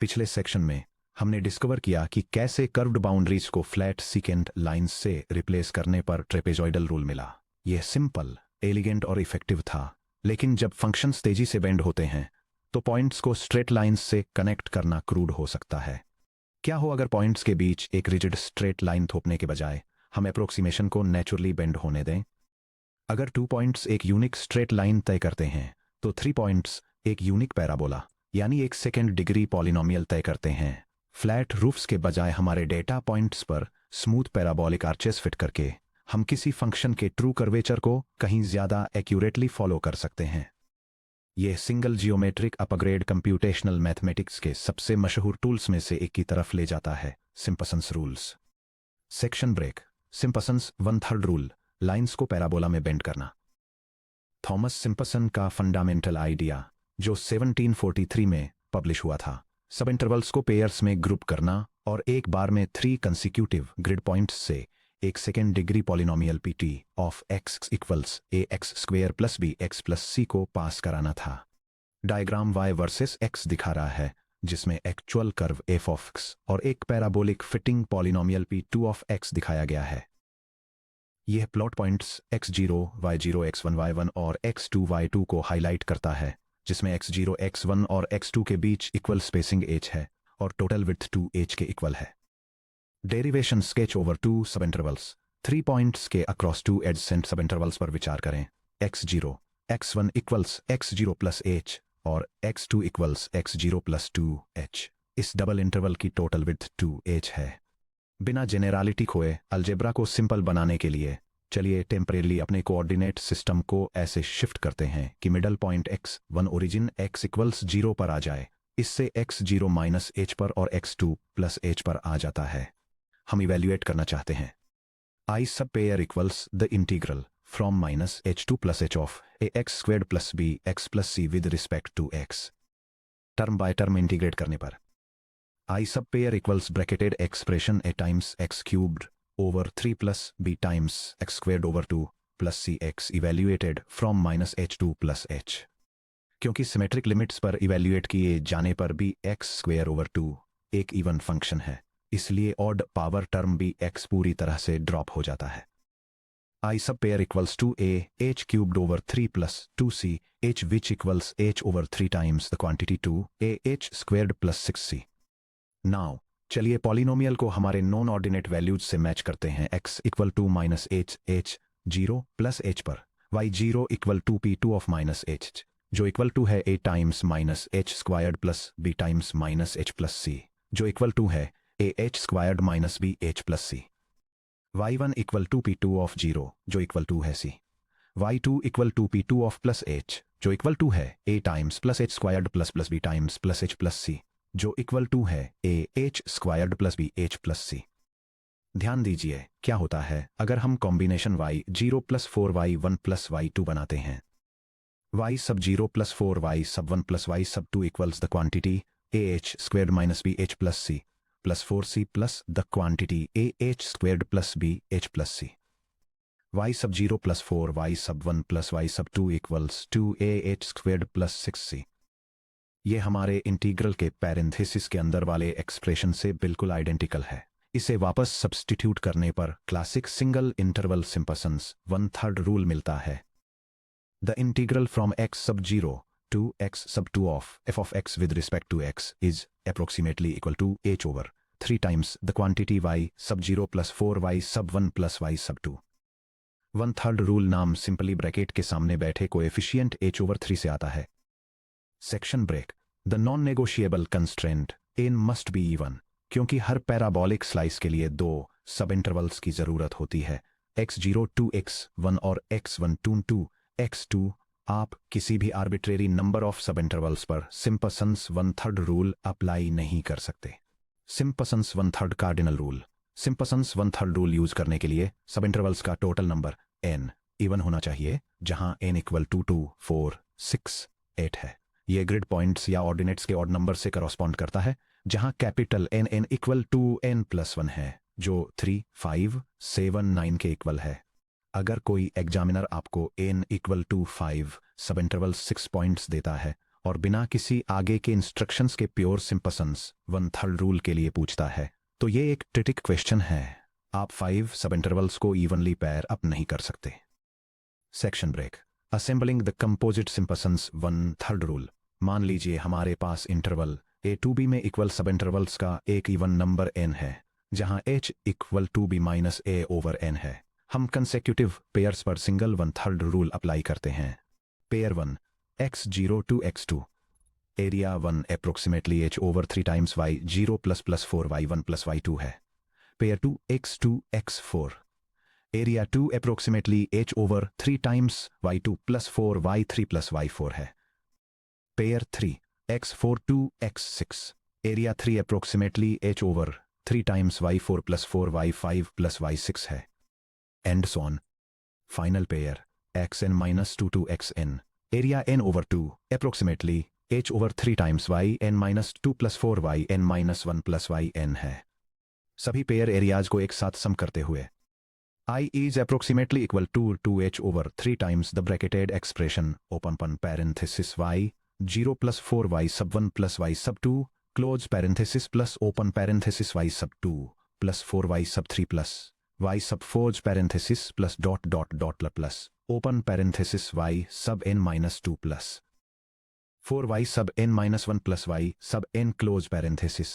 पिछले सेक्शन में हमने डिस्कवर किया कि कैसे कर्व्ड बाउंड्रीज को फ्लैट सीकेंट लाइंस से रिप्लेस करने पर ट्रेपेजॉइडल रूल मिला। यह सिंपल, एलिगेंट और इफेक्टिव था, लेकिन जब फंक्शंस तेजी से बेंड होते हैं तो पॉइंट्स को स्ट्रेट लाइंस से कनेक्ट करना क्रूड हो सकता है। क्या हो अगर पॉइंट्स के बीच एक रिजिड स्ट्रेट लाइन थोपने के बजाय हम अप्रोक्सीमेशन को नेचुरली बेंड होने दें? अगर 2 पॉइंट्स एक यूनिक स्ट्रेट लाइन तय करते हैं तो 3 पॉइंट्स एक यूनिक पैराबोला यानी एक सेकेंड डिग्री पॉलिनोमियल तय करते हैं। फ्लैट रूफ्स के बजाय हमारे डेटा पॉइंट्स पर स्मूथ पैराबोलिक आर्चेस फिट करके हम किसी फंक्शन के ट्रू कर्वेचर को कहीं ज्यादा एक्यूरेटली फॉलो कर सकते हैं। यह single geometric upgrade computational mathematics के सबसे मशहूर टूल्स में से एक की तरफ ले जाता है, Simpson's rules. Section break. Simpson's 1/3 rule, lines को पैराबोला में बेंड करना। थॉमस सिम्पसन का फंडामेंटल आइडिया जो 1743 में पब्लिश हुआ था, सब इंटरवल्स को पेयर्स में ग्रुप करना और एक बार में 3 कंसिक्यूटिव ग्रिड पॉइंट्स से एक second degree polynomial PT of x equals ax square plus bx plus c को पास कराना था। डायग्राम y वर्सेस x दिखा रहा है, जिसमें actual curve f of x और एक parabolic fitting polynomial p2 of x दिखाया गया है। यह plot points x0, y0, x1, y1 और x2, y2 को हाईलाइट करता है, जिसमें x0, x1 और x2 के बीच इक्वल स्पेसिंग h है और टोटल विड्थ 2h के इक्वल है। डेरिवेशन स्केच ओवर 2 सब इंटरवल्स 3 पॉइंट्स के अक्रॉस 2 एडजेसेंट सब इंटरवल्स पर विचार करें। x0, x1 equals x0 plus h और x2 equals x0 plus 2h। इस डबल इंटरवल की टोटल विड्थ 2h है। बिना जेनेरलिटी खोए अलजेब्रा को सिंपल बनाने के लिए चलिए टेम्परेली अपने कोऑर्डिनेट सिस्टम को ऐसे शिफ्ट करते हैं कि middle point x1 origin x equals 0 पर आ जाए। इससे x0 माइनस h पर और x2 प्लस h पर आ जाता है। हम इवैल्यूएट करना चाहते हैं I sub pair equals the integral from minus h2 plus h of ax squared plus bx plus c with respect to x। Term by term integrate करने पर I sub pair equals bracketed expression a times x cubed over 3 plus b times x squared over 2 plus cx evaluated from minus h2 plus h। क्योंकि symmetric limits पर evaluate किए जाने पर भी x square over 2 एक even function है, इसलिए odd power term भी x पूरी तरह से ड्रॉप हो जाता है। I sub pair equals to a h cubed over 3 plus 2c h which equals h over 3 times the quantity 2 a h squared plus 6c। Now चलिए पॉलिनोमियल को हमारे नॉन ऑर्डिनेट वैल्यूज से मैच करते हैं। x equal to minus h 0 plus h पर y0 equal to p2 of minus h जो equal to है a times minus h squared plus b times minus h plus c जो equal to है h squared minus bh plus c। y1 equal to p2 of 0 जो equal to है c। y2 equal to p2 of plus h जो equal to है a times plus h squared plus b times plus h plus c जो equal to है h squared plus bh plus c। ध्यान दीजिए क्या होता है अगर हम combination y0 plus 4y1 plus y2 बनाते हैं। y सब 0 प्लस 4y सब 1 प्लस y सब 2 equals the quantity ah squared minus bh plus c plus 4c plus the quantity ah squared plus bh plus c। y सब 0 plus 4y सब 1 plus y सब 2 equals 2ah squared plus 6c। ये हमारे integral के parenthesis के अंदर वाले expression से बिल्कुल आइडेंटिकल है। इसे वापस सब्स्टिट्यूट करने पर classic single interval Simpson's 1/3 rule मिलता है। द इंटीग्रल फ्रॉम x सब 0 to x sub 2 of f of x with respect to x is approximately equal to h over 3 times the quantity y sub 0 plus 4y sub 1 plus y sub 2। 1/3 rule नाम simply bracket के सामने बैठे coefficient h over 3 से आता है। Section break. The non negotiable constraint n must be even, क्योंकि हर parabolic slice के लिए 2 सब इंटरवल्स की जरूरत होती है, x0 to x1 और x1 to x2। आप किसी भी arbitrary number of sub intervals पर सिम्पसन्स 1/3 रूल अप्लाई नहीं कर सकते। Simpson's 1/3 cardinal rule. Simpson's 1/3 rule use करने के लिए सब इंटरवल्स का टोटल नंबर n इवन होना चाहिए, जहां n इक्वल टू 2, 4, 6, 8 है। ये ग्रिड पॉइंट्स या ऑर्डिनेट्स के ऑड नंबर से करस्पॉन्ड करता है, जहां capital n equal to n plus 1 है, जो 3, 5, 7, 9 के इक्वल है। अगर कोई एग्जामिनर आपको n इक्वल टू 5 सब इंटरवल 6 पॉइंट्स देता है और बिना किसी आगे के इंस्ट्रक्शंस के प्योर सिंपसंस 1/3 रूल के लिए पूछता है, तो ये एक ट्रिटिक क्वेश्चन है। आप 5 सब इंटरवल्स को इवनली पेयर अप नहीं कर सकते। Section break. Assembling the composite Simpson's 1/3 rule. मान लीजिए हमारे पास इंटरवल a to b में इक्वल सब इंटरवल्स का एक इवन नंबर n है, जहां h equal to b minus a over n है। हम कंसेक्यूटिव पेयर्स पर सिंगल 1/3 रूल अप्लाई करते हैं। Pair 1 x0 to x2 area 1 approximately h over 3 times y0 plus 4 y1 plus y2 है। Pair 2 x2 x4 area 2 approximately h over 3 times y2 plus 4 y3 plus y4 है। Pair 3 x4 to x6 area 3 approximately h over 3 times y4 plus 4 y5 plus y6 है। And so on. Final pair xn minus 2 to xn area n over 2 approximately h over 3 times yn minus 2 plus 4 yn minus 1 plus yn है। सभी pair areas को एक साथ सम करते हुए I is approximately equal to 2h over 3 times the bracketed expression open parenthesis y 0 plus 4y sub 1 plus y sub 2 close parenthesis plus open parenthesis y sub 2 plus 4y sub 3 plus y sub 4 parenthesis plus dot plus open parenthesis y sub n minus 2 plus 4y sub n minus 1 plus y sub n close parenthesis।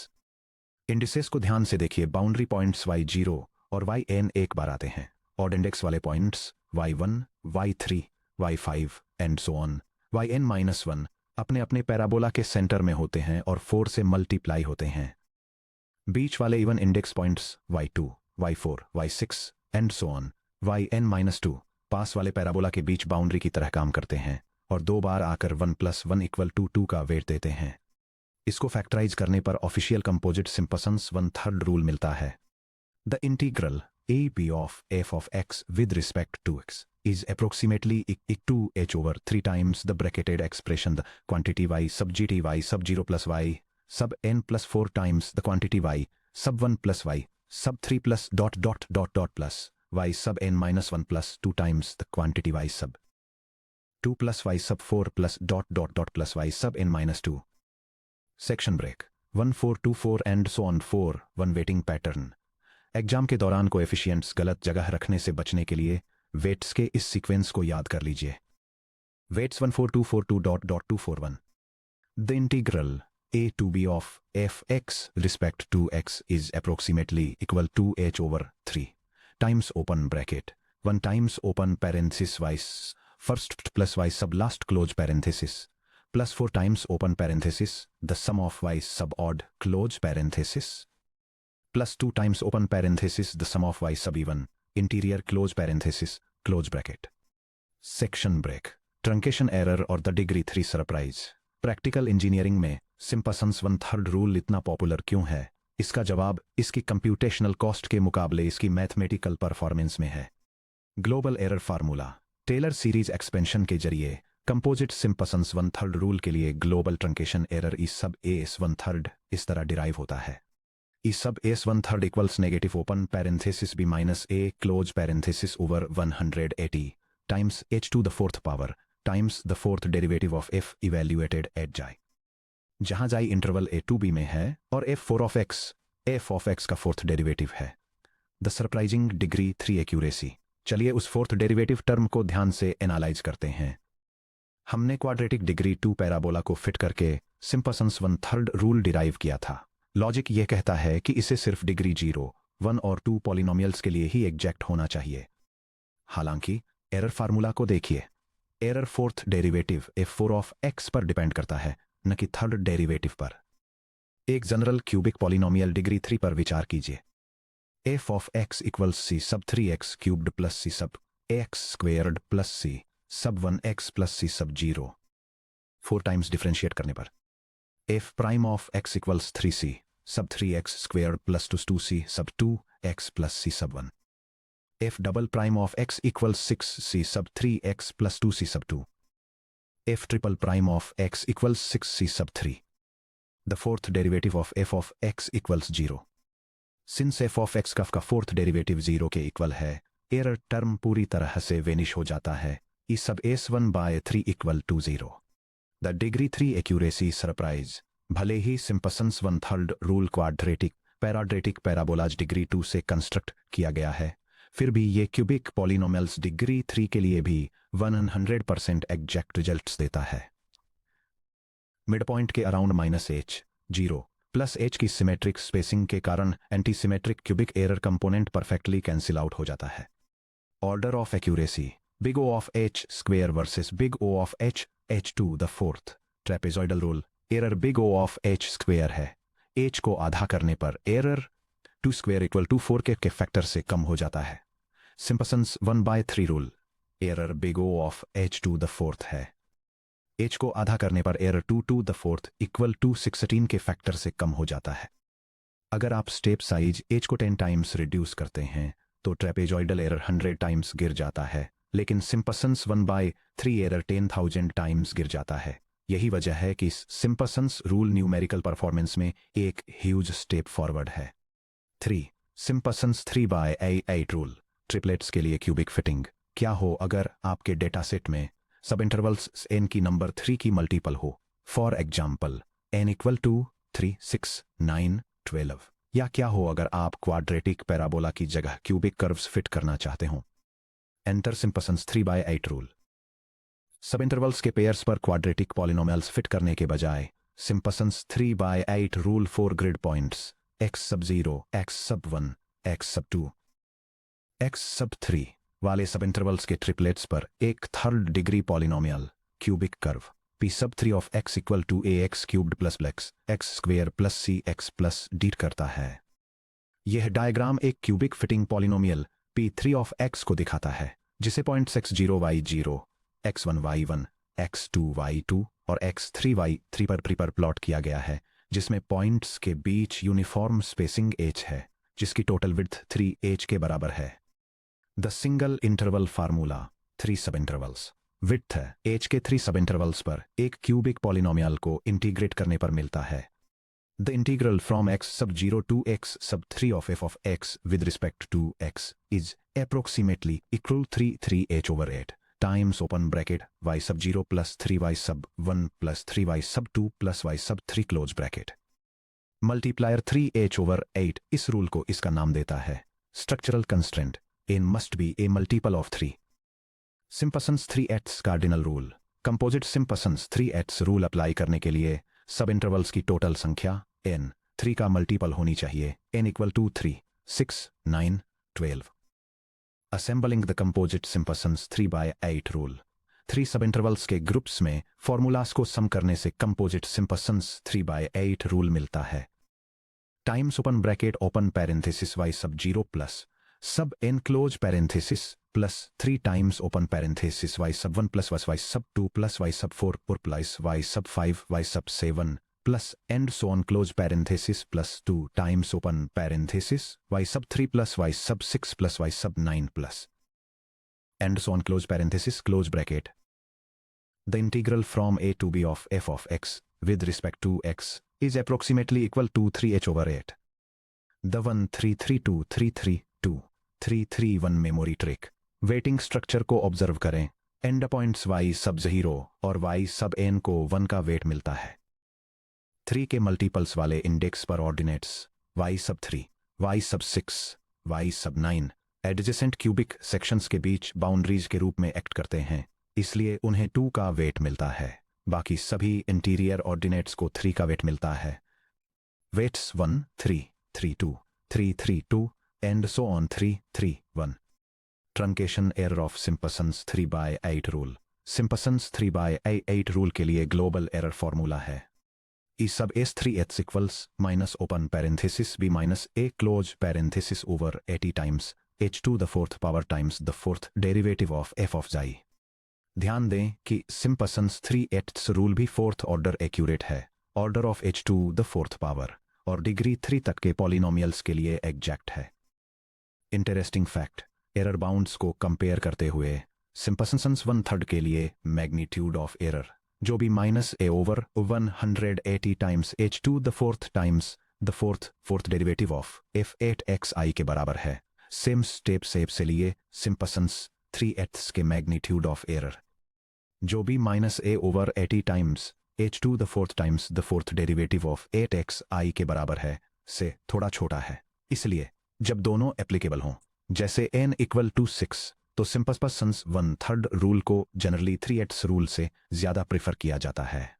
Indices को ध्यान से देखिए। Boundary points y0 और yn एक बार आते हैं। Odd index वाले points y1, y3, y5 and so on yn-1 अपने अपने पैराबोला के सेंटर में होते हैं और 4 से मल्टीप्लाई होते हैं। बीच वाले even index points y2, y4, y6 and so on yn-2 पास वाले पैराबोला के बीच बाउंड्री की तरह काम करते हैं और 2 बार आकर 1 + 1 = 2 का वेट देते हैं। इसको फैक्टराइज करने पर ऑफिशियल कंपोजिट सिंपसंस 1/3 रूल मिलता है। The integral ab of f of x with respect to x is approximately equal to h over 3 times the bracketed expression the quantity y sub gt y sub 0 plus y sub n plus 4 times the quantity y sub 1 plus y sub 3 plus dot plus y sub n minus 1 plus 2 times the quantity y sub 2 plus y sub 4 plus dot plus y sub n minus 2। Section break. 1424 and so on 4 1 weighting pattern. Exam के दौरान coefficients गलत जगह रखने से बचने के लिए weights के इस सीक्वेंस को याद कर लीजिए। Weights 14242.241। The integral a to b of f(x) respect to x is approximately equal to h over 3 times open bracket 1 times open parenthesis y first plus y sub last close parenthesis plus 4 times open parenthesis the sum of y sub odd close parenthesis plus 2 times open parenthesis the sum of y sub even interior close parenthesis close bracket। Section break. Truncation error और the degree 3 surprise. Practical engineering में Simpson's 1/3 rule इतना popular क्यों है? इसका जवाब इसकी computational cost के मुकाबले इसकी मैथमेटिकल परफॉर्मेंस में है। Global error formula. Taylor series expansion के जरिए कंपोजिट सिंपसंस 1/3 रूल के लिए ग्लोबल ट्रंकेशन एरर ई सब एस 1/3 इस तरह डिराइव होता है। E sub S 1/3 equals negative open parenthesis b minus a close parenthesis over 180 times h to the 4th power times the 4th derivative of f evaluated at xi, जहां जाई interval a to b में है और f4 of x का 4th derivative है। The surprising degree 3 accuracy. चलिए उस 4th derivative term को ध्यान से एनालाइज करते हैं। हमने क्वाड्रेटिक डिग्री 2 पैराबोला को फिट करके सिंपसंस 1/3 रूल डिराइव किया था। लॉजिक यह कहता है कि इसे सिर्फ डिग्री 0, 1 और 2 पॉलिनोमियल्स के लिए ही एग्जैक्ट होना चाहिए। हालांकि एरर फार्मूला को देखिए। Error 4th derivative f4 of x पर डिपेंड करता है, न कि 3rd डेरिवेटिव पर। एक जनरल क्यूबिक पॉलिनोमियल डिग्री 3 पर विचार कीजिए। f of x equals c सब 3x क्यूब्ड प्लस c सब x स्क्वेयर्ड प्लस c सब 1x प्लस c सब 0 4 टाइम्स डिफरेंशिएट करने पर f prime of x equals 3c सब 3x स्क्वेयर्ड प्लस 2c सब 2x प्लस c सब 1। f double prime of x equals 6c सब 3x plus 2c सब 2। f triple prime of x equals 6c सब 3। The 4th derivative of f of x equals 0। Since f of x का 4th derivative 0 के equal है, error term पूरी तरह से vanish हो जाता है। ई सब s1/3 = 0। The degree 3 accuracy surprise. भले ही सिम्पसन्स 1/3 रूल क्वाड्रेटिक पैराड्रेटिक पैराबोलाज डिग्री 2 से कंस्ट्रक्ट किया गया है, फिर भी ये क्यूबिक पॉलिनोमियल्स डिग्री 3 के लिए भी 100% एग्जैक्ट रिजल्ट्स देता है। मिड पॉइंट के अराउंड -h0 प्लस h की सिमेट्रिक स्पेसिंग के कारण anti symmetric cubic error component perfectly cancel out हो जाता है। Order of accuracy big O of h square versus big O of h to the fourth trapezoidal rule. Error big O of h square है, h को आधा करने पर error 2 square equal to 4 के factor से कम हो जाता है। Simpson's 1/3 rule. Error big O of h to the fourth है, h को आधा करने पर error 2 to the fourth equal to 16 के फैक्टर से कम हो जाता है। अगर आप स्टेप साइज h को 10 टाइम्स रिड्यूस करते हैं तो ट्रेपेजॉइडल एरर 100 टाइम्स गिर जाता है, लेकिन सिम्पसन्स 1/3 एरर 10,000 टाइम्स गिर जाता है। यही वजह है कि सिम्पसन्स रूल न्यूमेरिकल परफॉर्मेंस में एक ह्यूज स्टेप फॉरवर्ड है। 3. Simpson's 3/8 rule. ट्रिपलेट्स के लिए क्यूबिक फिटिंग। क्या हो अगर आपके डेटा सेट में सब इंटरवल्स n की नंबर 3 की मल्टीपल हो? For example n equal to 3, 6, 9, 12। या क्या हो अगर आप क्वाड्रेटिक पैराबोला की जगह क्यूबिक कर्व्स फिट करना चाहते हो? Enter Simpson's 3/8 rule. Sub intervals के पेयर्स पर क्वाड्रेटिक पॉलिनोमियल्स फिट करने के बजाय Simpson's 3/8 rule 4 grid points x sub 0, x sub 1, x sub 2, x sub 3 वाले सब इंटरवल्स के ट्रिपलेट्स पर एक third degree polynomial cubic curve p sub 3 of x equal to ax cubed plus x square plus cx plus d करता है। यह diagram एक cubic fitting polynomial p3 of x को दिखाता है, जिसे points x0 y0, x1 y1, x2 y2 और x3 y3 पर प्लॉट किया गया है, जिसमें पॉइंट्स के बीच यूनिफॉर्म स्पेसिंग h है, जिसकी टोटल विड्थ 3h के बराबर है। The single interval formula 3 sub intervals width है h के 3 सब इंटरवल्स पर एक क्यूबिक पॉलिनोमियल को इंटीग्रेट करने पर मिलता है। The integral from x sub 0 to x sub 3 of f of x with respect to x is approximately equal 3h over 8 times open bracket y sub 0 plus 3y sub 1 plus 3y sub 2 plus y sub 3 close bracket। Multiplier 3h over 8 इस rule को इसका नाम देता है structural constraint n must be a multiple of 3। Simpson's 3h cardinal rule. Composite Simpson's 3h rule apply करने के लिए सब इंटरवल्स की टोटल संख्या n 3 का मल्टीपल होनी चाहिए, n equal to 3, 6, 9, 12। Assembling the composite Simpson's 3/8 rule. 3 sub intervals के ग्रुप्स में फॉर्मूलास को सम करने से कंपोजिट सिम्पसन्स 3/8 रूल मिलता है। Times open bracket open parenthesis y sub 0 plus सब n close parenthesis plus 3 times open parenthesis y sub 1 plus y sub 2 plus y sub 4 plus y sub 5 y sub 7 plus and so on close parenthesis plus 2 times open parenthesis y sub 3 plus y sub 6 plus y sub 9 plus and so on close parenthesis close bracket. The integral from a to b of f of x with respect to x is approximately equal to 3h over 8। The 1-3-3-2-3-3-2-3-3-1 memory trick. Waiting structure को observe करें। And points y sub 0 और y sub n को 1 का weight मिलता है। 3 के multiples वाले index पर ordinates y sub 3, y sub 6, y sub 9 adjacent cubic sections के बीच बाउंड्रीज के रूप में एक्ट करते हैं, इसलिए उन्हें 2 का वेट मिलता है। बाकी सभी इंटीरियर ऑर्डिनेट्स को 3 का वेट मिलता है। Weights 1, 3, 3, 2, 3, 3, 2 and so on 3, 3, 1। Truncation error of Simpson's 3/8 rule. Simpson's 3/8 rule के लिए ग्लोबल एरर फॉर्मूला है E sub S3h equals minus open parenthesis b minus a close parenthesis over 80 times h to the fourth power times the fourth derivative of f of xi। ध्यान दें कि Simpson's 3h rule भी fourth order accurate है, order of h to the fourth power, और degree 3 तक के polynomials के लिए एग्जैक्ट है। इंटरेस्टिंग फैक्ट, एरर बाउंड्स को कंपेयर करते हुए सिम्पसन्स 1/3 के लिए मैग्नीट्यूड ऑफ एरर जो भी -a over 180 times h to the fourth times the fourth derivative of f8xi के बराबर है। सेम स्टेप से लिए सिम्पसन्स 3h के मैग्नीट्यूड ऑफ एरर जो भी minus A over 80 times H two the fourth derivative of 8x i के बराबर है से थोड़ा छोटा है। इसलिए जब दोनों एप्लीकेबल हों, जैसे n इक्वल टू 6, तो सिम्पसन्स 1/3 रूल को जनरली 3x रूल से ज्यादा प्रेफर किया जाता है।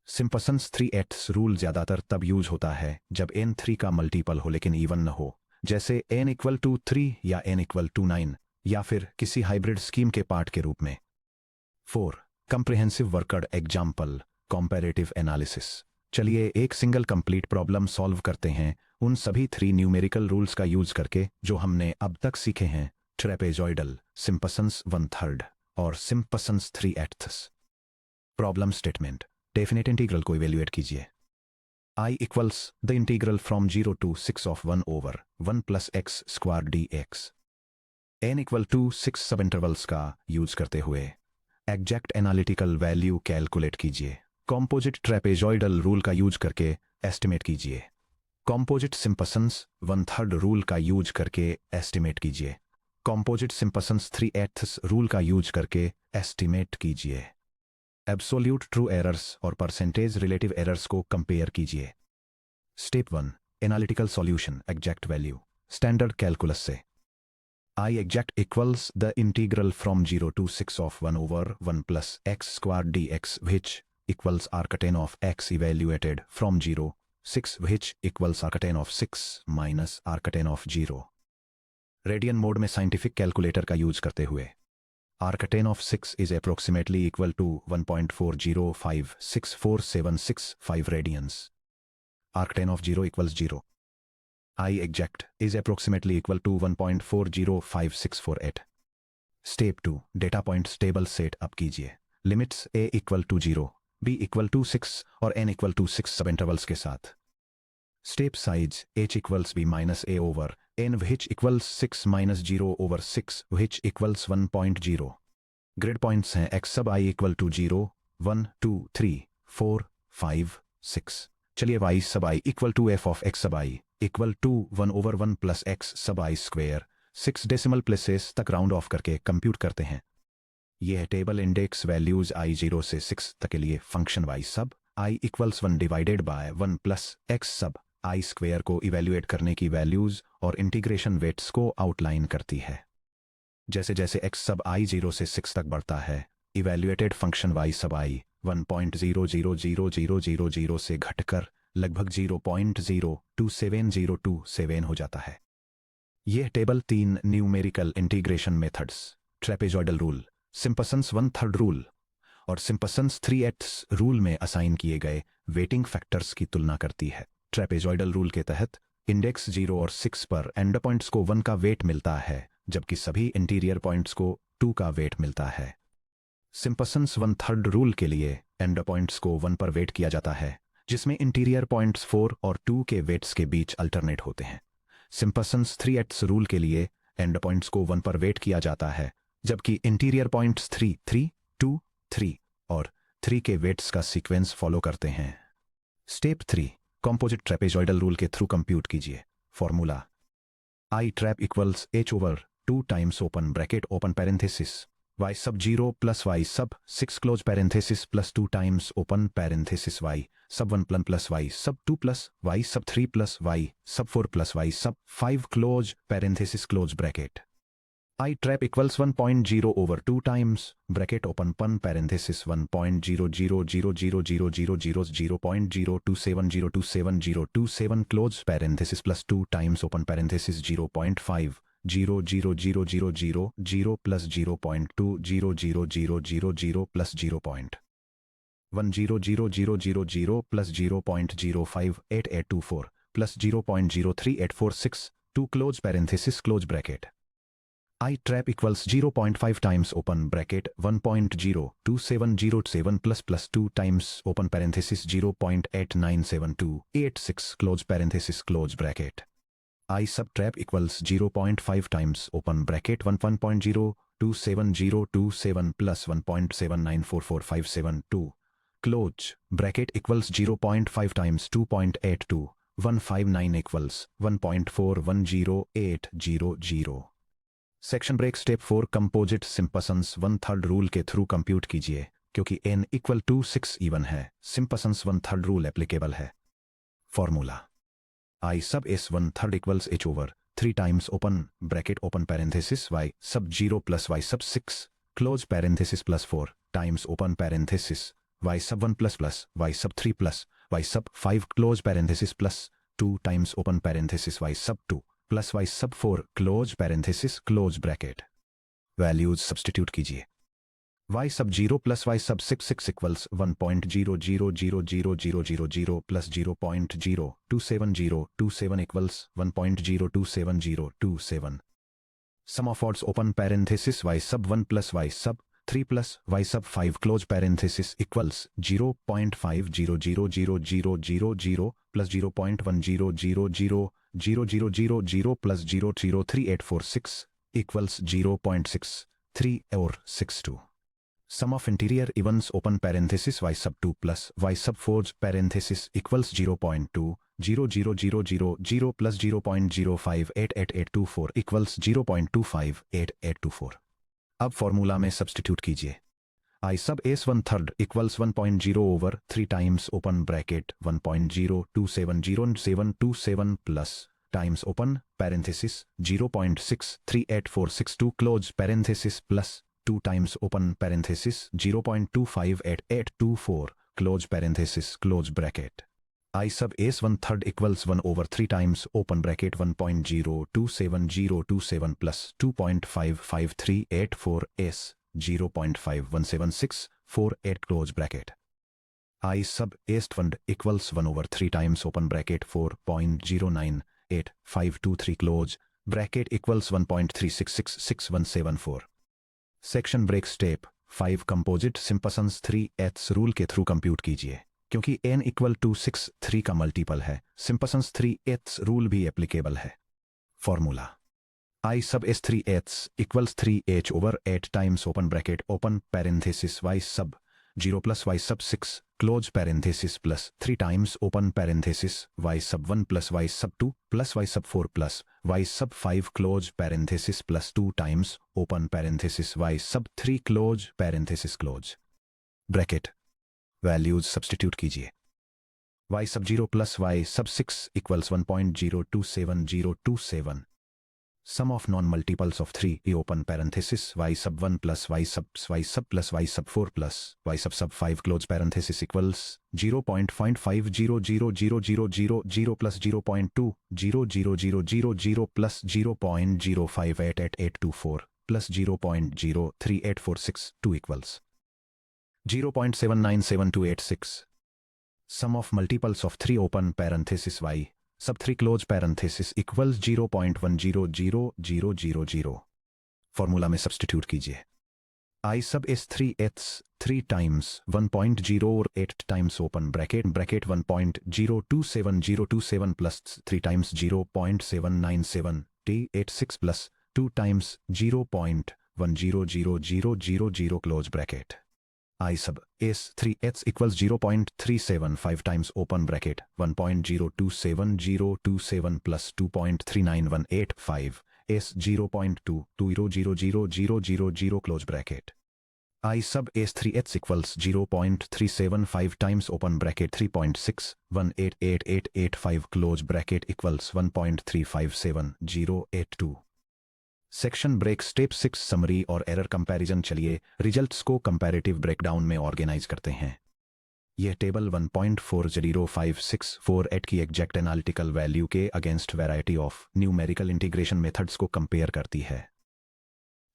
सिम्पसन्स 3x रूल ज्यादातर तब यूज होता है जब n 3 का मल्टीपल हो लेकिन इवन न हो, जैसे n इक्वल टू 3 या n इक्वल टू 9, या फिर किसी हाइब्रिड स्कीम के पार्ट के रूप में। 4. Comprehensive worked example comparative analysis. चलिए एक सिंगल कंप्लीट प्रॉब्लम सॉल्व करते हैं उन सभी 3 न्यूमेरिकल रूल्स का यूज करके जो हमने अब तक सीखे हैं, ट्रेपेजॉइडल, सिम्पसन्स 1/3 और Simpson's 3/8। Problem statement. Definite integral को इवेल्युएट कीजिए। I equals the integral from 0 to 6 of 1 over 1 plus x square dx। n equal to 6 सब इंटरवल्स का यूज करते हुए एग्जैक्ट एनालिटिकल वैल्यू कैलकुलेट कीजिए। कॉम्पोजिट ट्रेपेजॉइडल रूल का use करके estimate कीजिए। कॉम्पोजिट सिम्पसन्स 1/3 रूल का यूज करके एस्टिमेट कीजिए। कॉम्पोजिट सिम्पसन्स 3/8 रूल का यूज करके एस्टिमेट कीजिए। एब्सोल्यूट ट्रू एरर्स और परसेंटेज रिलेटिव एरर्स को कंपेयर कीजिए। Step 1, analytical solution exact value. Standard calculus से I exact equals the integral from 0 to 6 of 1 over 1 plus x square dx which equals arctan of x evaluated from 0, 6 which equals arctan of 6 minus arctan of 0। Radian mode में scientific calculator का use करते हुए arctan of 6 is approximately equal to 1.40564765 radians। arctan of 0 equals 0। I exact is approximately equal to 1.405648। Step 2, data points table set up कीजिए। Limits a equal to 0, b equal to 6 और n equal to 6 सब intervals के साथ। Step size h equals b minus a over n which equals 6 minus 0 over 6 which equals 1.0। Grid points हैं x sub i equal to 0, 1, 2, 3, 4, 5, 6। चलिए y sub i equal to f of x sub i equal to 1 over 1 plus x sub i square 6 decimal places तक round off करके compute करते हैं। यह table index values i0 से 6 तक के लिए function y sub i equals 1 divided by 1 plus x sub i square को इवेल्युएट करने की वैल्यूज और इंटीग्रेशन वेट्स को आउटलाइन करती है। जैसे जैसे x सब i0 से 6 तक बढ़ता है, evaluated function y sub i 1.000000 से घटकर लगभग 0.027027 हो जाता है। यह table 3 numerical integration methods, trapezoidal rule, Simpson's 1/3 rule और सिम्पसन्स 3/8 रूल में असाइन किए गए वेटिंग फैक्टर्स की तुलना करती है। ट्रेपेजॉइडल रूल के तहत इंडेक्स 0 और 6 पर एंड पॉइंट्स को 1 का वेट मिलता है, जबकि सभी इंटीरियर पॉइंट्स को 2 का वेट मिलता है। सिम्पसन्स 1/3 रूल के लिए एंड पॉइंट्स को 1 पर वेट किया जाता है, जिसमें इंटीरियर पॉइंट्स 4 और 2 के वेट्स के बीच अल्टरनेट होते हैं। सिम्पसन्स 3/8 रूल के लिए एंड पॉइंट्स को 1 पर वेट किया जाता है, जबकि इंटीरियर पॉइंट्स 3, 3, 2, 3 और 3 के वेट्स का सीक्वेंस फॉलो करते हैं। स्टेप 3, कॉम्पोजिट ट्रेपेजॉइडल रूल के थ्रू कंप्यूट कीजिए। Formula I trap equals h over 2 times open bracket open parenthesis y सब 0 प्लस y सब 6 close parenthesis plus 2 times open parenthesis y सब 1 प्लस y सब 2 plus y सब 3 plus y सब 4 plus y sub 5 close parenthesis close bracket. I trap equals 1.0 over 2 times bracket open पन parenthesis 1.0000000.027027027 close parenthesis plus 2 times open parenthesis 0.500000 plus 0.200000 plus 0.100000 plus 0.058824 plus 0.03846 2 close parenthesis close bracket. I trap equals 0.5 times open bracket 1.02707 plus 2 times open parenthesis 0.897286 close parenthesis close bracket। I subtrap equals 0.5 times open bracket 1.027027 plus 1.794457 close bracket equals 0.5 times 2.82159 equals 1.410800। Section break step 4 composite Simpson's 1/3 rule के through compute कीजिए। क्योंकि n equal to 6 even है, Simpson's 1/3 rule applicable है। Formula I sub s 1/3 equals h over 3 times open bracket open parenthesis y sub 0 plus y sub 6 close parenthesis plus 4 times open parenthesis y sub 1 plus y sub 3 plus y sub 5 close parenthesis plus 2 times open parenthesis y sub 2 plus y sub 4 close parenthesis close bracket। Values substitute कीजिए। y sub 0 plus y sub 6 equals 1.0000000 plus 0.027027 equals 1.027027। Sum of odds open parenthesis y sub 1 plus y sub 3 plus y sub 5 close parenthesis equals 0.50000000 plus 0.10000000 plus 0.03846 equals 0.63 or 62। Sum of interior evens open parenthesis y sub 2 plus y sub 4 parenthesis equals 0.200000 plus 0.058824 equals 0.258824। अब formula में substitute कीजिए। I sub s 1/3 equals 1.0 over 3 times open bracket 1.0270727 plus times open parenthesis 0.638462 close parenthesis plus 2 times open parenthesis 0.258824 close parenthesis close bracket। I sub s 1/3 equals 1 over 3 times open bracket 1.027027 plus 2.5538 s 0.51764 close bracket। I sub s 1 equals 1 over 3 times open bracket 4.0988523 close bracket equals 1.36666174। Section break step 5 composite Simpson's 3/8 rule के through compute कीजिए। क्योंकि n equal to 6 3 का multiple है, सिंपसंस 3/8 rule भी applicable है। Formula I sub s 3/8 equals 3h over 8 times open bracket open parenthesis y sub 0 plus y sub 6 close parenthesis plus 3 times open parenthesis y sub 1 plus y sub 2 plus y sub 4 plus y sub 5 close parenthesis plus 2 times open parenthesis y sub 3 close parenthesis close bracket। Values substitute कीजिए। y sub 0 plus y sub 6 equals 1.027027। Sum of non-multiples of 3 open parenthesis y sub 1 plus y sub plus y sub 4 plus y sub 5 close parenthesis equals 0.50000000 plus 0.200000 plus 0.058824 plus 0.03846 equals 0.797286। Sum of multiples of 3 open parenthesis y sub 3 close parenthesis equals 0.100000। Formula में substitute कीजिए। I sub s 3/8 3 times 1.08 times open bracket 1.027027 plus 3 times 0.797086 plus 2 times 0.100000 close bracket। I sub s 3/8 equals 0.375 times open bracket 1.027027 plus 2.39185 s 0.22000000 close bracket। I sub s 3/8 equals 0.375 times open bracket 3.61888885 close bracket equals 1.357082। Section break step 6 summary और error comparison. चलिए results को comparative breakdown में organise करते हैं। यह table 1.405648 की exact analytical value के against variety of numerical integration methods को कंपेयर करती है।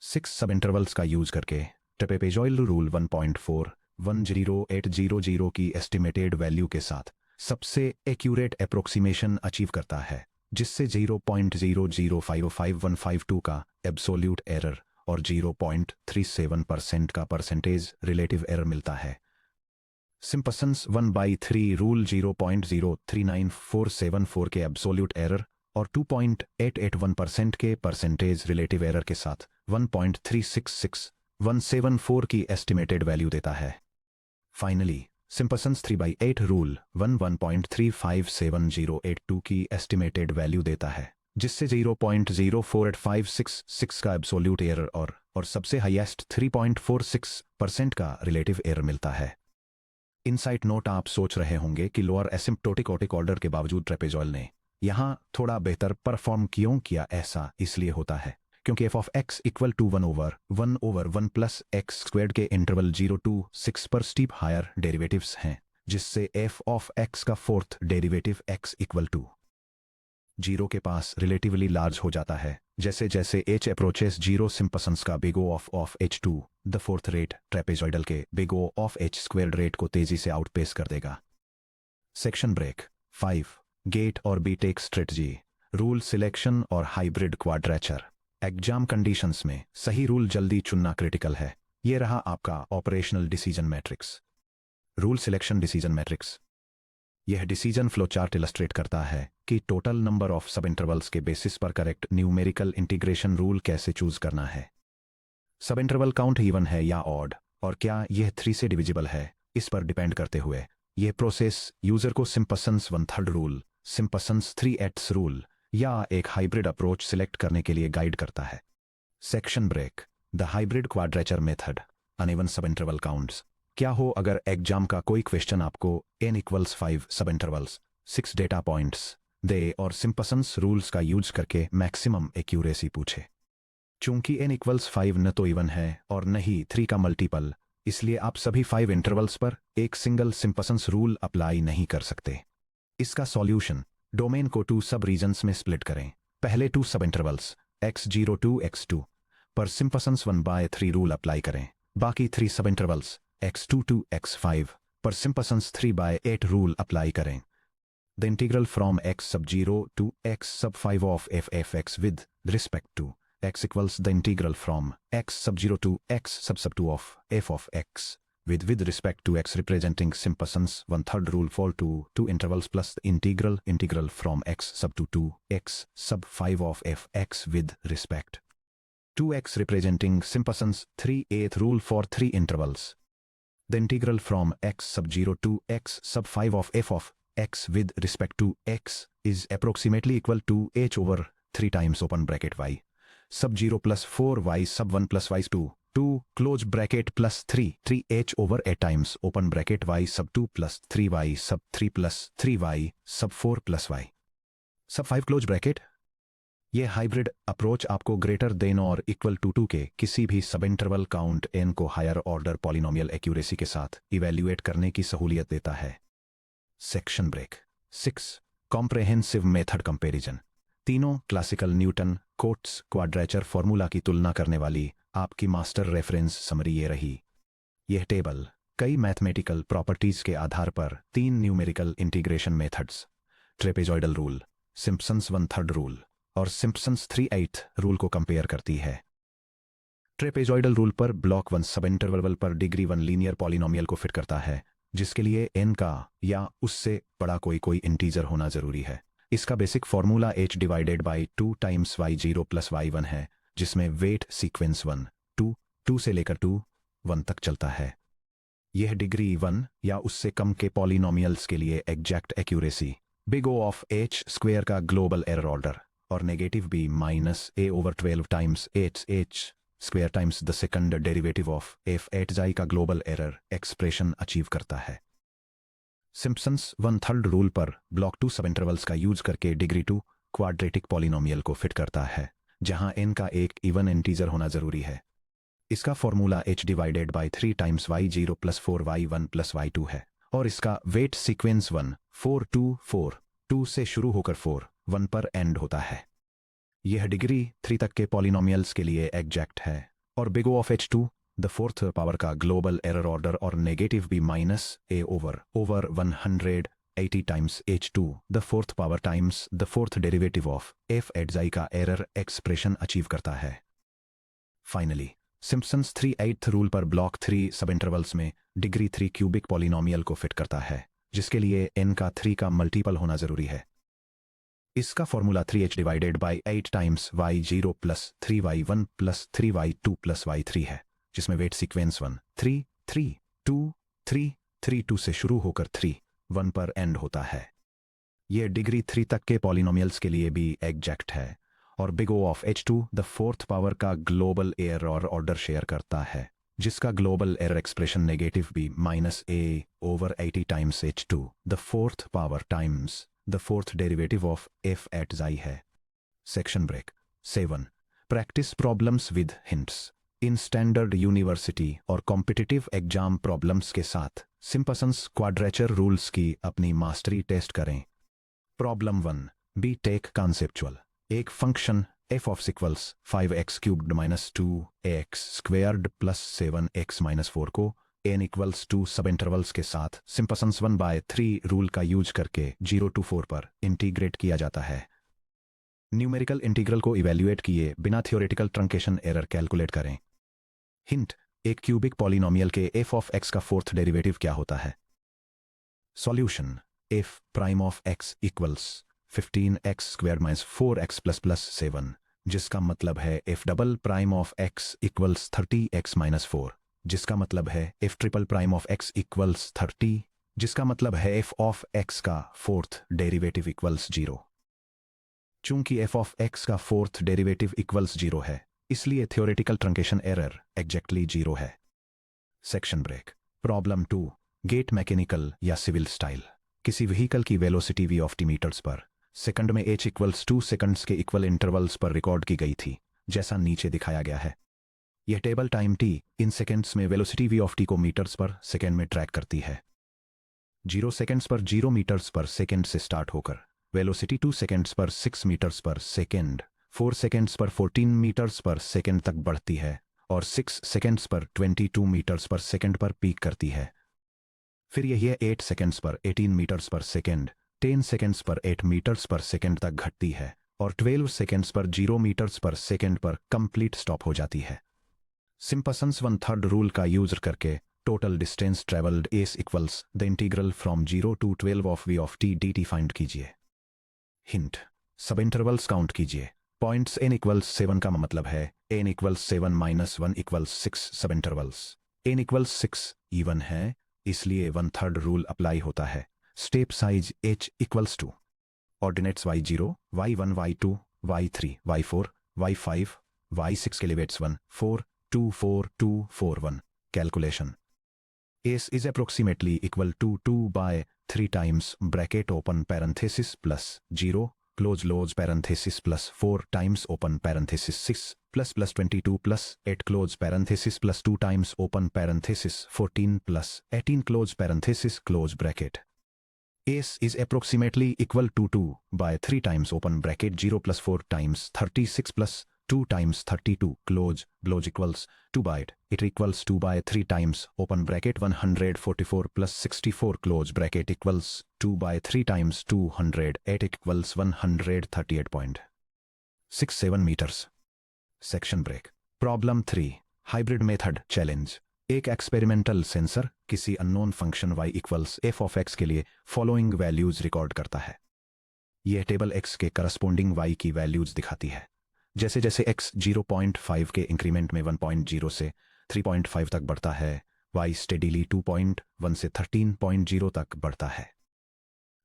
6 सब इंटरवल्स का यूज करके ट्रेपेजॉइडल रूल 1.410800 की एस्टिमेटेड वैल्यू के साथ सबसे एक्यूरेट अप्रोक्सीमेशन अचीव करता है, जिससे 0.0055152 का एब्सोल्यूट एरर और 0.37% का परसेंटेज रिलेटिव एरर मिलता है। सिंपसंस 1/3 रूल 0.039474 के एब्सोल्यूट एरर और 2.881% के परसेंटेज रिलेटिव एरर के साथ 1.366174 की एस्टिमेटेड वैल्यू देता है। फाइनली सिंपसंस 3/8 रूल 1.357082 की एस्टिमेटेड वैल्यू देता है, जिससे 0.048566 का एब्सोल्यूट एरर और सबसे हाईएस्ट 3.46% का रिलेटिव एरर मिलता है। इनसाइट नोट, आप सोच रहे होंगे कि लोअर एसिम्प्टोटिक ऑर्डर के बावजूद ट्रेपेजॉइडल ने यहाँ थोड़ा बेहतर परफॉर्म क्यों किया। ऐसा इसलिए होता है क्योंकि f of x equal to 1/1 plus x squared के इंटरवल 0 to 6 पर स्टीप हायर डेरिवेटिव्स हैं, जिससे f ऑफ x का fourth derivative x equal to 0 के पास रिलेटिवली लार्ज हो जाता है। जैसे जैसे h अप्रोचेस 0, सिम्पसन्स का big O of h2 the fourth rate trapezoidal के big O of h squared rate को तेजी से आउटपेस कर देगा। सेक्शन ब्रेक 5, गेट और बीटेक स्ट्रेटजी, रूल सिलेक्शन और हाइब्रिड क्वाड्रेचर। एग्जाम कंडीशंस में सही रूल जल्दी चुनना क्रिटिकल है। ये रहा आपका operational decision matrix. Rule selection decision matrix. यह डिसीजन फ्लो चार्ट इलस्ट्रेट करता है कि total number of sub intervals के बेसिस पर करेक्ट न्यूमेरिकल इंटीग्रेशन रूल कैसे चूज करना है। सब इंटरवल काउंट इवन है या ऑड, और क्या यह 3 से डिविजिबल है, इस पर डिपेंड करते हुए यह प्रोसेस यूजर को सिम्पसन्स 1/3 रूल, सिम्पसन्स 3/8 रूल या एक हाइब्रिड अप्रोच सिलेक्ट करने के लिए गाइड करता है। Section break, the hybrid quadrature method, uneven subinterval counts. क्या हो अगर एग्जाम का कोई क्वेश्चन आपको n = 5 सब इंटरवल्स, 6 डेटा पॉइंट्स दे और सिम्पसन्स रूल्स का यूज करके मैक्सिमम एक्यूरेसी पूछे। चूंकि n = 5 न तो इवन है और न ही 3 का मल्टीपल, इसलिए आप सभी 5 इंटरवल्स पर एक सिंगल सिम्पसन्स रूल अप्लाई नहीं कर सकते। इसका सॉल्यूशन, डोमेन को 2 सब रीजन्स में स्प्लिट करें। पहले 2 सब इंटरवल्स x0 to x2 पर सिम्पसन्स 1/3 रूल अप्लाई करें। बाकी 3 sub intervals x2 to x5 पर सिम्पसन्स 3/8 रूल अप्लाई करें। The integral from x0 to x5 of f(x) with respect to x equals the integral from x0 to x2 of f(x) with respect to x representing Simpson's 1/3 rule for two intervals plus the integral from x2 to x5 of f(x) with respect to x representing Simpson's 3/8 rule for 3 intervals. The integral from x0 to x5 of f(x) with respect to x is approximately equal to h/3 times open bracket y sub 0 plus 4y sub 1 plus y 2 close bracket plus 3h/8 times open bracket y sub 2 plus 3y sub 3 plus 3y sub 4 plus y sub 5 close bracket। ये hybrid approach आपको greater than और equal to 2 के किसी भी sub interval count n को higher order polynomial accuracy के साथ evaluate करने की सहूलियत देता है। Section break 6, comprehensive method comparison. तीनों classical Newton Cotes quadrature formula की तुलना करने वाली आपकी मास्टर रेफरेंस समरी ये रही। यह टेबल कई मैथमेटिकल प्रॉपर्टीज के आधार पर 3 numerical integration methods, trapezoidal rule, Simpson's 1/3 rule और सिम्पसन्स 3/8 रूल को कंपेयर करती है। ट्रेपेजॉइडल रूल पर ब्लॉक 1 सब इंटरवल पर डिग्री 1 लीनियर पॉलिनोमियल को फिट करता है, जिसके लिए n का या उससे बड़ा कोई इंटीजर होना जरूरी है। इसका basic formula h/2 times y0 plus y1 है, जिसमें वेट सीक्वेंस 1, 2 से लेकर 1 तक चलता है। यह डिग्री 1 या उससे कम के पॉलिनोमियल्स के लिए exact accuracy, big O of h square का ग्लोबल एरर ऑर्डर और negative b minus a/12 times h square times the second derivative of f(x) का ग्लोबल एरर एक्सप्रेशन अचीव करता है। सिम्पसन्स 1/3 रूल पर ब्लॉक 2 सब intervals का use करके degree 2 quadratic polynomial को फिट करता है, जहां n का एक इवन इंटीजर होना जरूरी है। इसका formula h/3 times y0 plus 4y1 plus y2 है और इसका वेट सीक्वेंस 1, 4 2 4 2 से शुरू होकर 4 1 पर एंड होता है। यह डिग्री 3 तक के पॉलिनोमियल्स के लिए एग्जैक्ट है और big O of h2 the fourth power का ग्लोबल एरर ऑर्डर और negative b minus a/180 times h2 the fourth power times the fourth derivative of f(x) का एरर एक्सप्रेशन अचीव करता है। फाइनली सिम्पसन्स 3/8 रूल पर block 3 sub intervals में degree 3 cubic polynomial को fit करता है, जिसके लिए n का 3 का मल्टीपल होना जरूरी है। इसका formula 3h/8 times y0 plus 3y1 plus 3y2 plus y3 है, जिसमें वेट सीक्वेंस 1, 3 3 2 3 3 2 से शुरू होकर 3 1 पर एंड होता है। ये डिग्री 3 तक के पॉलिनोमियल्स के लिए भी एग्जैक्ट है और big O of H2 the fourth power का ग्लोबल एरर ऑर्डर शेयर करता है, जिसका ग्लोबल एरर एक्सप्रेशन नेगेटिव भी -a/80 times H2 the fourth power times the fourth derivative of f at xi है। Section break 7 practice problems with hints. इन standard university और competitive exam problems के साथ Simpson's quadrature rules की अपनी mastery test करें। Problem 1 B tech conceptual. एक function f of equals 5x cubed minus 2ax squared plus 7x minus 4 को n equals 2 सब इंटरवल्स के साथ सिम्पसन्स 1/3 रूल का यूज करके 0 to 4 पर इंटीग्रेट किया जाता है। न्यूमेरिकल इंटीग्रल को इवेल्युएट किए बिना थ्योरेटिकल ट्रंकेशन एरर कैलकुलेट करें। हिंट, एक क्यूबिक पॉलिनोमियल के f ऑफ x का फोर्थ डेरिवेटिव क्या होता है? Solution f prime of x equals 15x square minus 4x plus plus 7, जिसका मतलब है f double prime of x equals 30x minus 4, जिसका मतलब है f triple prime of x equals 30, जिसका मतलब है f ऑफ x का फोर्थ डेरिवेटिव इक्वल्स 0। चूंकि f ऑफ x का फोर्थ डेरिवेटिव इक्वल्स 0 है, इसलिए थ्योरेटिकल ट्रंकेशन एरर एग्जैक्टली 0 है। Section break. Problem 2 GATE mechanical या सिविल स्टाइल। किसी व्हीकल की velocity v of t metres पर सेकंड में h इक्वल्स 2 सेकंड्स के इक्वल इंटरवल्स पर रिकॉर्ड की गई थी, जैसा नीचे दिखाया गया है। यह table time t in seconds में वेलोसिटी v ऑफ t को मीटर्स पर सेकंड में ट्रैक करती है। 0 सेकंड्स पर 0 मीटर्स पर सेकंड से स्टार्ट होकर वेलोसिटी 2 सेकंड्स पर 6 मीटर्स पर सेकंड, 4 सेकंड्स पर 14 मीटर्स पर सेकंड तक बढ़ती है और 6 सेकंड्स पर 22 मीटर्स पर सेकंड पर पीक करती है। फिर यह 8 सेकंड्स पर 18 मीटर्स पर सेकंड, 10 सेकंड्स पर 8 मीटर्स पर सेकंड तक घटती है और 12 सेकंड्स पर 0 मीटर्स पर सेकंड पर कंप्लीट स्टॉप हो जाती है। सिम्पसन्स 1/3 रूल का यूज करके total distance travelled S equals the integral from 0 to 12 of v of t dt find कीजिए। हिंट, सब इंटरवल्स काउंट कीजिए। पॉइंट्स n इक्वल्स 7 का मतलब है n इक्वल्स 7 माइनस 1 इक्वल्स 6 सब इंटरवल्स। n इक्वल्स 6 इवन है, इसलिए 1/3 रूल अप्लाई होता है। Step size h equals 2। Ordinates y0, y1, y2, y3, y4, y5, y6 के limits 1, 4, 2, 4, 2, 4, 1। Calculation s is approximately equal to 2/3 times bracket open parenthesis plus 0 close parenthesis plus 4 times open parenthesis 6 plus 22 plus 8 close parenthesis plus 2 times open parenthesis 14 plus 18 close parenthesis close bracket. s is approximately equal to 2/3 times open bracket 0 plus 4 times 36 plus 2 times 32 close equals 2/8. It equals 2/3 times open bracket 144 plus 64 close bracket equals 2/3 times 208 equals 138.67 meters. Section break. Problem 3 Hybrid method challenge. एक experimental sensor किसी unknown function y equals f of x के लिए following values record करता है। यह table x के corresponding y की values दिखाती है। जैसे जैसे x 0.5 के इंक्रीमेंट में 1.0 से 3.5 तक बढ़ता है, y स्टेडीली 2.1 से 13.0 तक बढ़ता है।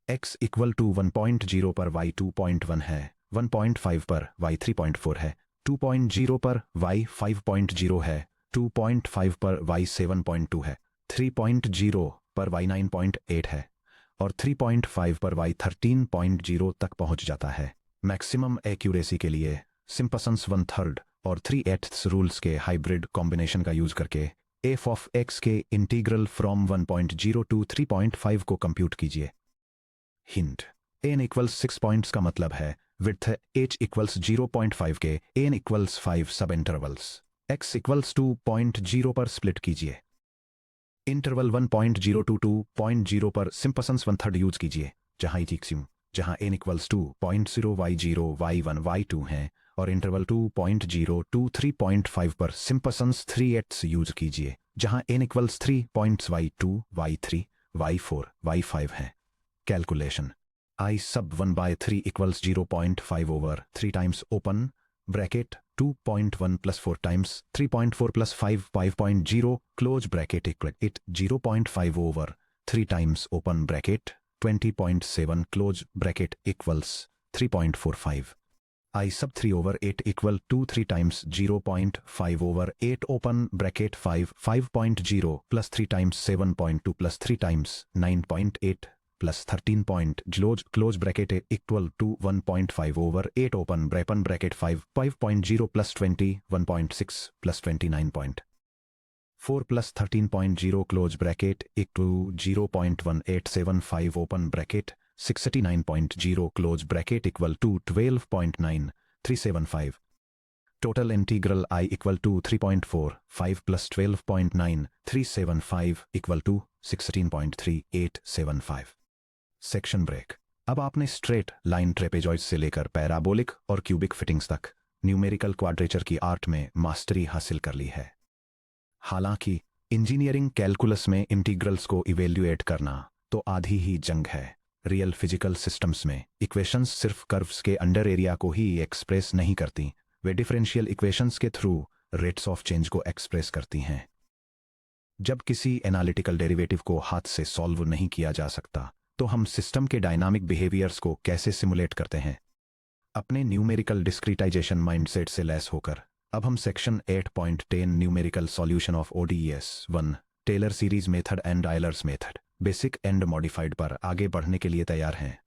x इक्वल टू 1.0 पर y 2.1 है, 1.5 पर y 3.4 है, 2.0 पर y 5.0 है, 2.5 पर y 7.2 है, 3.0 पर y 9.8 है और 3.5 पर y 13.0 तक पहुंच जाता है। मैक्सिमम एक्यूरेसी के लिए सिम्पसन्स 1/3 और 3/8 रूल्स के हाइब्रिड कॉम्बिनेशन का यूज करके f ऑफ x के इंटीग्रल फ्रॉम 1.0 to 3.5 को कंप्यूट कीजिए। हिंट, n इक्वल्स 6 पॉइंट्स का मतलब है विड्थ h इक्वल्स 0.5 के n इक्वल्स 5 सब इंटरवल्स। x इक्वल्स 2.0 पर स्प्लिट कीजिए। इंटरवल 1.0 to 2.0 पर सिम्पसन्स 1/3 यूज कीजिए, जहां n equals 2.0 y0 y1 y2 हैं और इंटरवल 2.0 to 3.5 पर सिम्पसन्स 3/8 यूज कीजिए, जहां n equals 3 points y2 y3 y4 y5 हैं। Calculation I sub 1/3 equals 0.5 over 3 times open bracket 2.1 plus 4 times 3.4 plus 5 5.0 close bracket equal it 0.5 over 3 times open bracket 20.7 close bracket equals 3.45. I sub 3 over 8 equal to 3 times 0.5 over 8 open bracket 5.0 plus 3 times 7.2 plus 3 times 9.8 plus 13 point close bracket equal to 1.5 over 8 open bracket 5.0 plus 21.6 plus 29.4 plus 13.0 close bracket equal to 0.1875 open bracket 69.0 close bracket equal to 12.9375. Total integral I equal to 3.45 plus 12.9375 equal to 16.3875. Section break. अब आपने straight line trapezoid से लेकर parabolic और cubic fittings तक numerical quadrature की art में mastery हासिल कर ली है। हालांकि इंजीनियरिंग कैलकुलस में इंटीग्रल्स को इवेल्युएट करना तो आधी ही जंग है। रियल फिजिकल सिस्टम्स में इक्वेशंस सिर्फ कर्व्स के अंडर एरिया को ही एक्सप्रेस नहीं करती, वे डिफरेंशियल इक्वेशंस के थ्रू रेट्स ऑफ चेंज को एक्सप्रेस करती हैं। जब किसी एनालिटिकल डेरिवेटिव को हाथ से सॉल्व नहीं किया जा सकता तो हम सिस्टम के डायनामिक बिहेवियर्स को कैसे सिमुलेट करते हैं? अपने न्यूमेरिकल डिस्क्रीटाइजेशन माइंडसेट से लैस होकर अब हम section 8.10 numerical solution of ODES 1 Taylor series method and Euler's method basic and modified पर आगे बढ़ने के लिए तैयार हैं।